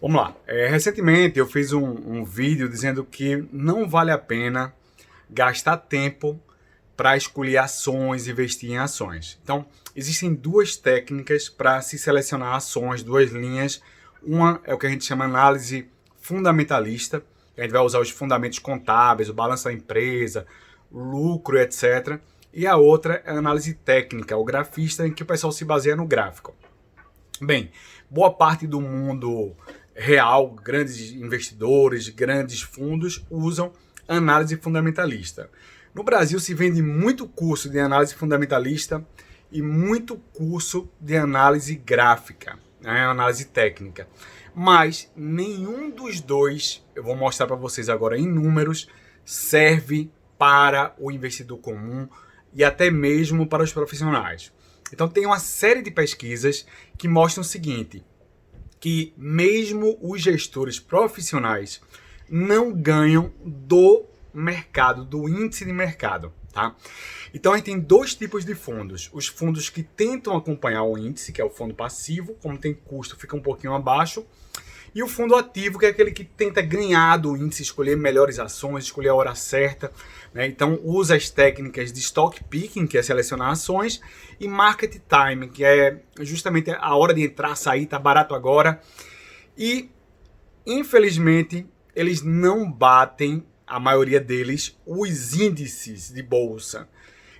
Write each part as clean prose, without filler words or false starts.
Vamos lá. Recentemente eu fiz um vídeo dizendo que não vale a pena gastar tempo para escolher ações, investir em ações. Então, existem duas técnicas para se selecionar ações, duas linhas. Uma é o que a gente chama de análise fundamentalista, que a gente vai usar os fundamentos contábeis, o balanço da empresa, lucro, etc. E a outra é a análise técnica, o grafista, em que o pessoal se baseia no gráfico. Bem, boa parte do mundo real, grandes investidores, grandes fundos usam análise fundamentalista. No Brasil se vende muito curso de análise fundamentalista e muito curso de análise gráfica, né, análise técnica. Mas nenhum dos dois, eu vou mostrar para vocês agora em números, serve para o investidor comum e até mesmo para os profissionais. Então tem uma série de pesquisas que mostram o seguinte, que mesmo os gestores profissionais não ganham do mercado, do índice de mercado, tá? Então a gente tem dois tipos de fundos. Os fundos que tentam acompanhar o índice, que é o fundo passivo, como tem custo, fica um pouquinho abaixo. E o fundo ativo, que é aquele que tenta ganhar do índice, escolher melhores ações, escolher a hora certa, né? Então usa as técnicas de stock picking, que é selecionar ações, e market time, que é justamente a hora de entrar, sair, tá barato agora. E, infelizmente, eles não batem, a maioria deles, os índices de bolsa.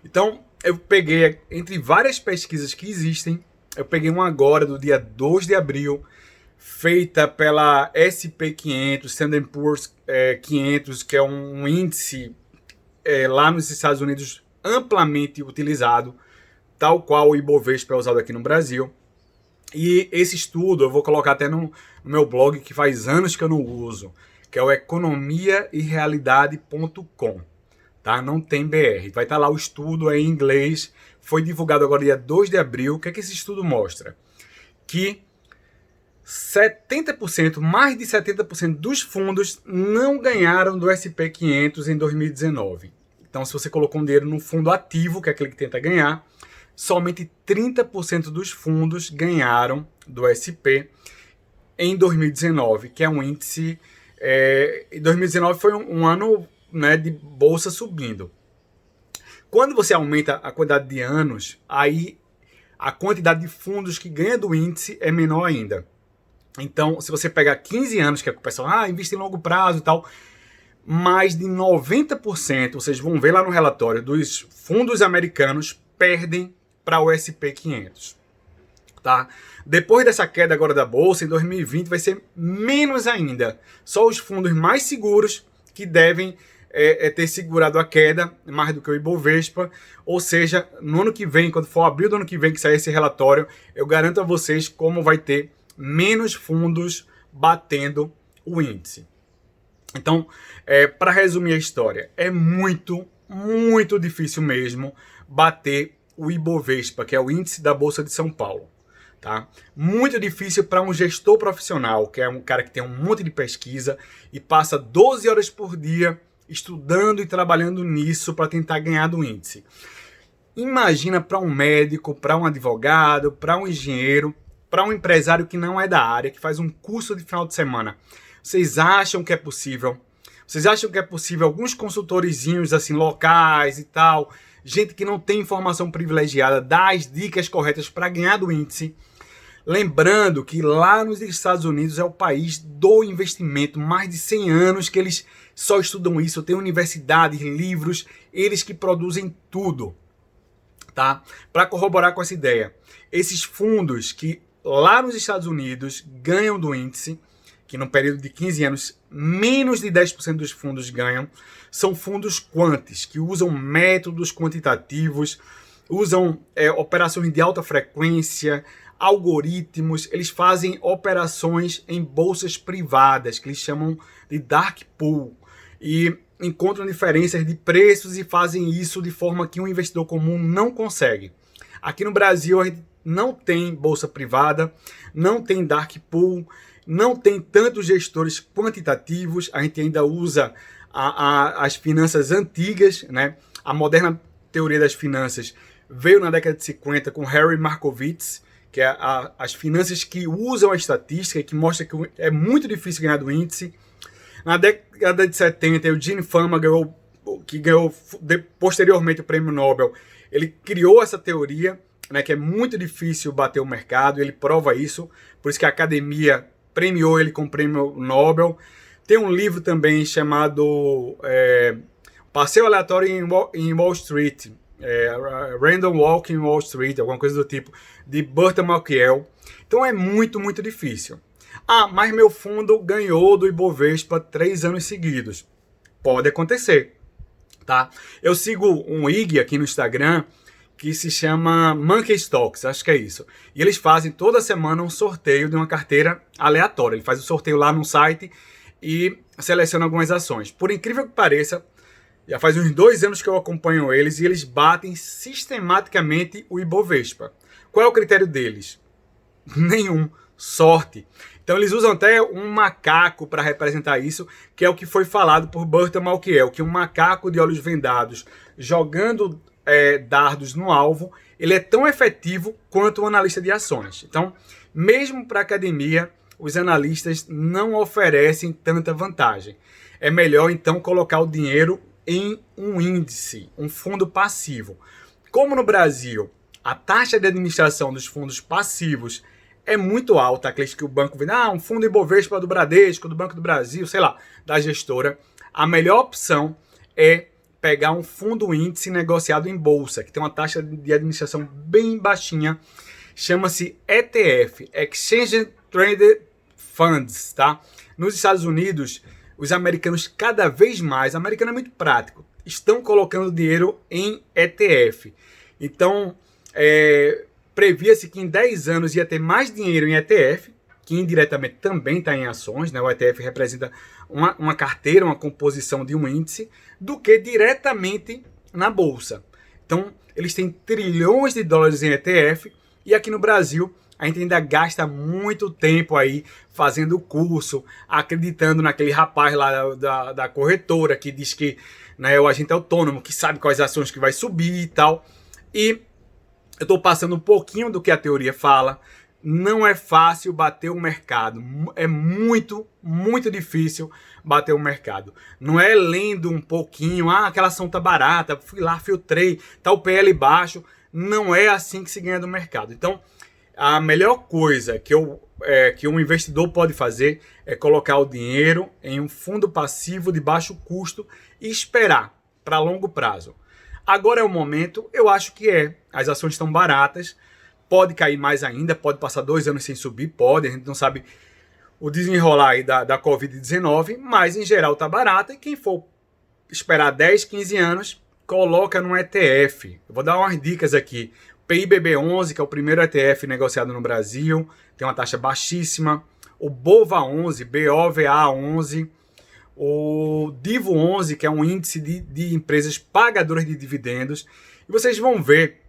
Então, eu peguei, entre várias pesquisas que existem, eu peguei uma agora, do dia 2 de abril, feita pela SP500, Standard Poor's 500, que é um índice lá nos Estados Unidos amplamente utilizado, tal qual o Ibovespa é usado aqui no Brasil. E esse estudo eu vou colocar até no meu blog, que faz anos que eu não uso, que é o economiaerealidade.com, tá? Não tem BR. Vai estar lá o estudo em inglês, foi divulgado agora dia 2 de abril. O que é que esse estudo mostra? Que 70%, mais de 70% dos fundos não ganharam do SP500 em 2019. Então, se você colocou um dinheiro no fundo ativo, que é aquele que tenta ganhar, somente 30% dos fundos ganharam do SP em 2019, que é um índice... 2019 foi um ano, né, de bolsa subindo. Quando você aumenta a quantidade de anos, aí a quantidade de fundos que ganha do índice é menor ainda. Então, se você pegar 15 anos, que é o pessoal, investe em longo prazo e tal, mais de 90%, vocês vão ver lá no relatório, dos fundos americanos perdem para o SP500, tá? Depois dessa queda agora da bolsa, em 2020, vai ser menos ainda. Só os fundos mais seguros que devem ter segurado a queda, mais do que o Ibovespa. Ou seja, no ano que vem, quando for abril do ano que vem que sair esse relatório, eu garanto a vocês como vai ter menos fundos batendo o índice. Então, para resumir a história, é muito, muito difícil mesmo bater o Ibovespa, que é o índice da Bolsa de São Paulo. Tá? Muito difícil para um gestor profissional, que é um cara que tem um monte de pesquisa e passa 12 horas por dia estudando e trabalhando nisso para tentar ganhar do índice. Imagina para um médico, para um advogado, para um engenheiro, para um empresário que não é da área, que faz um curso de final de semana. Vocês acham que é possível? Vocês acham que é possível alguns consultorizinhos assim locais e tal, gente que não tem informação privilegiada, dar as dicas corretas para ganhar do índice? Lembrando que lá nos Estados Unidos é o país do investimento, mais de 100 anos que eles só estudam isso, tem universidades, livros, eles que produzem tudo, tá? Para corroborar com essa ideia, esses fundos que lá nos Estados Unidos ganham do índice, que no período de 15 anos, menos de 10% dos fundos ganham, são fundos quantis, que usam métodos quantitativos, usam operações de alta frequência, algoritmos, eles fazem operações em bolsas privadas, que eles chamam de dark pool, e encontram diferenças de preços e fazem isso de forma que um investidor comum não consegue. Aqui no Brasil a gente não tem bolsa privada, não tem dark pool, não tem tantos gestores quantitativos, a gente ainda usa as finanças antigas, né? A moderna teoria das finanças veio na década de 50 com Harry Markowitz, que é as finanças que usam a estatística e que mostra que é muito difícil ganhar do índice. Na década de 70, o Gene Fama que ganhou posteriormente o prêmio Nobel, ele criou essa teoria, né, que é muito difícil bater o mercado, ele prova isso, por isso que a academia premiou ele com o prêmio Nobel. Tem um livro também chamado Passeio Aleatório em Wall Street, Random Walk in Wall Street, alguma coisa do tipo, de Burton Malkiel. Então é muito, muito difícil. Mas meu fundo ganhou do Ibovespa 3 anos seguidos. Pode acontecer, tá? Eu sigo um IG aqui no Instagram que se chama Monkey Stocks, acho que é isso. E eles fazem toda semana um sorteio de uma carteira aleatória. Ele faz o sorteio lá no site e seleciona algumas ações. Por incrível que pareça, já faz uns 2 anos que eu acompanho eles e eles batem sistematicamente o Ibovespa. Qual é o critério deles? Nenhum. Sorte. Então eles usam até um macaco para representar isso, que é o que foi falado por Burton Malkiel, que um macaco de olhos vendados jogando dardos no alvo, ele é tão efetivo quanto um analista de ações. Então, mesmo para a academia, os analistas não oferecem tanta vantagem. É melhor, então, colocar o dinheiro em um índice, um fundo passivo. Como no Brasil, a taxa de administração dos fundos passivos é muito alta, aqueles que o banco vende, um fundo Ibovespa do Bradesco, do Banco do Brasil, sei lá, da gestora, a melhor opção é pegar um fundo índice negociado em bolsa, que tem uma taxa de administração bem baixinha, chama-se ETF, Exchange Traded Funds, tá? Nos Estados Unidos, os americanos cada vez mais, americano é muito prático, estão colocando dinheiro em ETF. Então, previa-se que em 10 anos ia ter mais dinheiro em ETF, que indiretamente também está em ações, né? O ETF representa uma carteira, uma composição de um índice, do que diretamente na bolsa. Então, eles têm trilhões de dólares em ETF, e aqui no Brasil a gente ainda gasta muito tempo aí fazendo curso, acreditando naquele rapaz lá da corretora que diz que, né, é o agente autônomo, que sabe quais ações que vai subir e tal. E eu estou passando um pouquinho do que a teoria fala. Não é fácil bater o mercado. É muito, muito difícil bater o mercado. Não é lendo um pouquinho, aquela ação tá barata, fui lá, filtrei, tá o PL baixo. Não é assim que se ganha do mercado. Então, a melhor coisa que um investidor pode fazer é colocar o dinheiro em um fundo passivo de baixo custo e esperar para longo prazo. Agora é o momento, eu acho que as ações estão baratas, pode cair mais ainda, pode passar 2 anos sem subir, pode, a gente não sabe o desenrolar aí da Covid-19, mas em geral está barata, e quem for esperar 10, 15 anos, coloca no ETF. Eu vou dar umas dicas aqui. PIBB11, que é o primeiro ETF negociado no Brasil, tem uma taxa baixíssima. O BOVA11, BOVA11, o DIVO11, que é um índice de empresas pagadoras de dividendos. E vocês vão ver,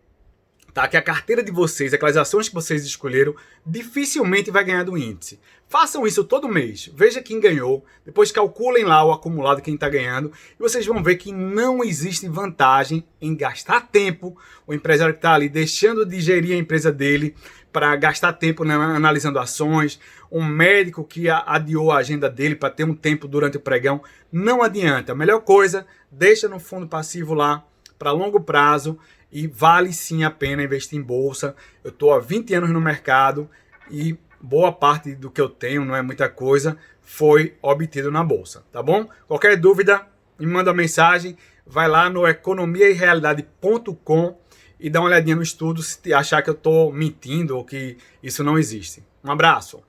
tá, que a carteira de vocês, aquelas ações que vocês escolheram, dificilmente vai ganhar do índice. Façam isso todo mês, veja quem ganhou, depois calculem lá o acumulado, quem está ganhando, e vocês vão ver que não existe vantagem em gastar tempo, o empresário que está ali deixando de gerir a empresa dele para gastar tempo, né, analisando ações, um médico que adiou a agenda dele para ter um tempo durante o pregão, não adianta. A melhor coisa, deixa no fundo passivo lá para longo prazo, e vale sim a pena investir em bolsa. Eu estou há 20 anos no mercado e boa parte do que eu tenho, não é muita coisa, foi obtido na bolsa, tá bom? Qualquer dúvida, me manda uma mensagem, vai lá no economiaerealidade.com e dá uma olhadinha no estudo se achar que eu estou mentindo ou que isso não existe. Um abraço!